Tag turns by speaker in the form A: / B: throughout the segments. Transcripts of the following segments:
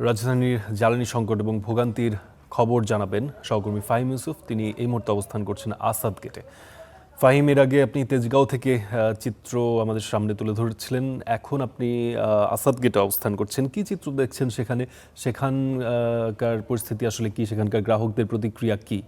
A: রাজধানীর জ্বালানি সংকট এবং ভোগান্তির খবর জানাবেন সহকর্মী ফাহিম ইউসুফ। তিনি এই মুহূর্তে অবস্থান করছেন আসাদ গেটে। ফাহিম, এর আগে আপনি তেজগাঁও থেকে চিত্র আমাদের সামনে তুলে ধরেছিলেন, এখন আপনি আসাদ গেটে অবস্থান করছেন। কি চিত্র দেখছেন সেখানকার পরিস্থিতি আসলে কি, সেখানকার গ্রাহকদের প্রতিক্রিয়া কি?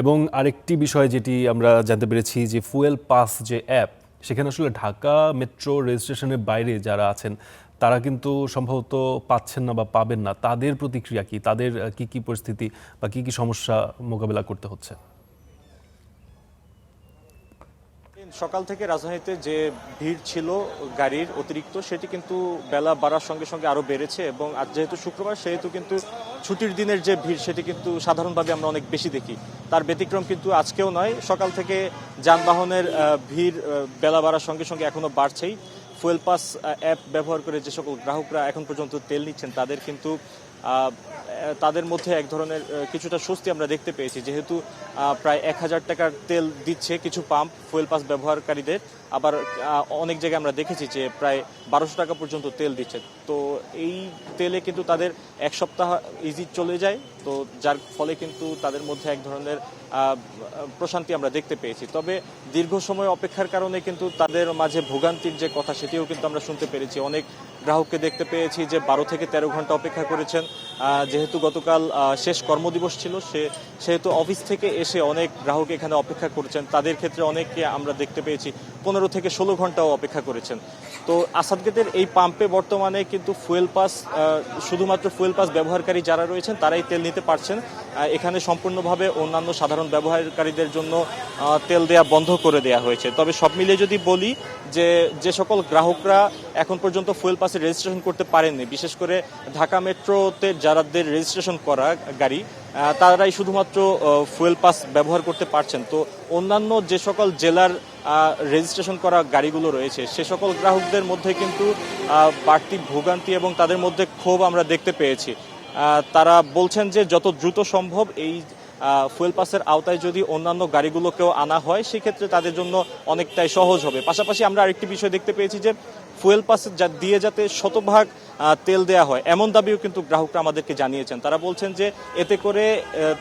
A: এবং আরেকটি বিষয় যেটি আমরা জানতে পেরেছি যে ফুয়েল পাস যে অ্যাপ, সেখানে আসলে ঢাকা মেট্রো রেজিস্ট্রেশনের বাইরে যারা আছেন তারা কিন্তু সম্ভবত পাচ্ছেন না বা পাবেন না। তাদের প্রতিক্রিয়া কি, তাদের কি কি পরিস্থিতি বা কি কি সমস্যা মোকাবেলা করতে হচ্ছে?
B: সকাল থেকে রাজধানীতে যে ভিড় ছিল গাড়ির অতিরিক্ত, সেটি কিন্তু বেলা বাড়ার সঙ্গে সঙ্গে আরো বেড়েছে এবং আজ যেহেতু শুক্রবার সেহেতু কিন্তু ছুটির দিনের যে ভিড় সেটি কিন্তু সাধারণভাবে আমরা অনেক বেশি দেখি। তার ব্যতিক্রম কিন্তু আজকেও নয়। সকাল থেকে যানবাহনের ভিড় বেলা বাড়ার সঙ্গে সঙ্গে এখনো বাড়ছেই। ফুয়েল পাস অ্যাপ ব্যবহার করে যে সকল গ্রাহকরা এখন পর্যন্ত তেল নিচ্ছেন তাদের কিন্তু তাদের মধ্যে এক ধরনের কিছুটা স্বস্তি আমরা দেখতে পেয়েছি, যেহেতু প্রায় 1000 টাকার তেল দিচ্ছে কিছু পাম্প ফুয়েল পাস ব্যবহারকারীদের। আবার অনেক জায়গায় আমরা দেখেছি যে প্রায় 1200 টাকা পর্যন্ত তেল দিচ্ছে। তো এই তেলে কিন্তু তাদের এক সপ্তাহ ইজি চলে যায়, তো যার ফলে কিন্তু তাদের মধ্যে এক ধরনের প্রশান্তি আমরা দেখতে পেয়েছি। তবে দীর্ঘ সময় অপেক্ষার কারণে কিন্তু তাদের মাঝে ভোগান্তির যে কথা সেটিও কিন্তু আমরা শুনতে পেরেছি। অনেক গ্রাহককে দেখতে পেয়েছি যে 12 থেকে 13 ঘন্টা অপেক্ষা করেছেন। যেহেতু গতকাল শেষ কর্মদিবস ছিল, সেহেতু অফিস থেকে এসে অনেক গ্রাহক এখানে অপেক্ষা করেছেন। তাদের ক্ষেত্রে অনেককে আমরা দেখতে পেয়েছি 15 থেকে 16 ঘন্টাও অপেক্ষা করেছেন। তো আসাদ গেটের এই পাম্পে বর্তমানে কিন্তু ফুয়েল পাস, শুধুমাত্র ফুয়েল পাস ব্যবহারকারী যারা রয়েছেন তারাই তেল নিতে পারছেন। এখানে সম্পূর্ণভাবে অন্যান্য সাধারণ ব্যবহারকারীদের জন্য তেল দেয়া বন্ধ করে দেয়া হয়েছে। তবে সব মিলিয়ে যদি বলি যে সকল গ্রাহকরা এখন পর্যন্ত ফুয়েল পাসে রেজিস্ট্রেশন করতে পারেননি, বিশেষ করে ঢাকা মেট্রোতে যাদের রেজিস্ট্রেশন করা গাড়ি, তারাই শুধুমাত্র ফুয়েল পাস ব্যবহার করতে পারছেন। তো অন্যান্য যে সকল জেলার রেজিস্ট্রেশন করা গাড়িগুলো রয়েছে সে সকল গ্রাহকদের মধ্যে কিন্তু বাড়তি ভোগান্তি এবং তাদের মধ্যে ক্ষোভ আমরা দেখতে পেয়েছি। তারা বলছেন যে যত দ্রুত সম্ভব এই ফুয়েল পাসের আওতায় যদি অন্যান্য গাড়িগুলোকেও আনা হয় সেক্ষেত্রে তাদের জন্য অনেকটাই সহজ হবে। পাশাপাশি আমরা আরেকটি বিষয় দেখতে পেয়েছি যে ফুয়েল পাস দিয়ে যাতে শতভাগ তেল দেয়া হয় এমন দাবিও কিন্তু গ্রাহকরা আমাদেরকে জানিয়েছেন। তারা বলছেন যে এতে করে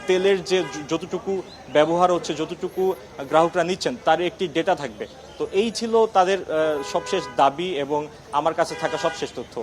B: তেলের যে যতটুকু ব্যবহার হচ্ছে, যতটুকু গ্রাহকরা নিচ্ছেন তার একটি ডেটা থাকবে। তো এই ছিল তাদের সবশেষ দাবি এবং আমার কাছে থাকা সবশেষ তথ্য।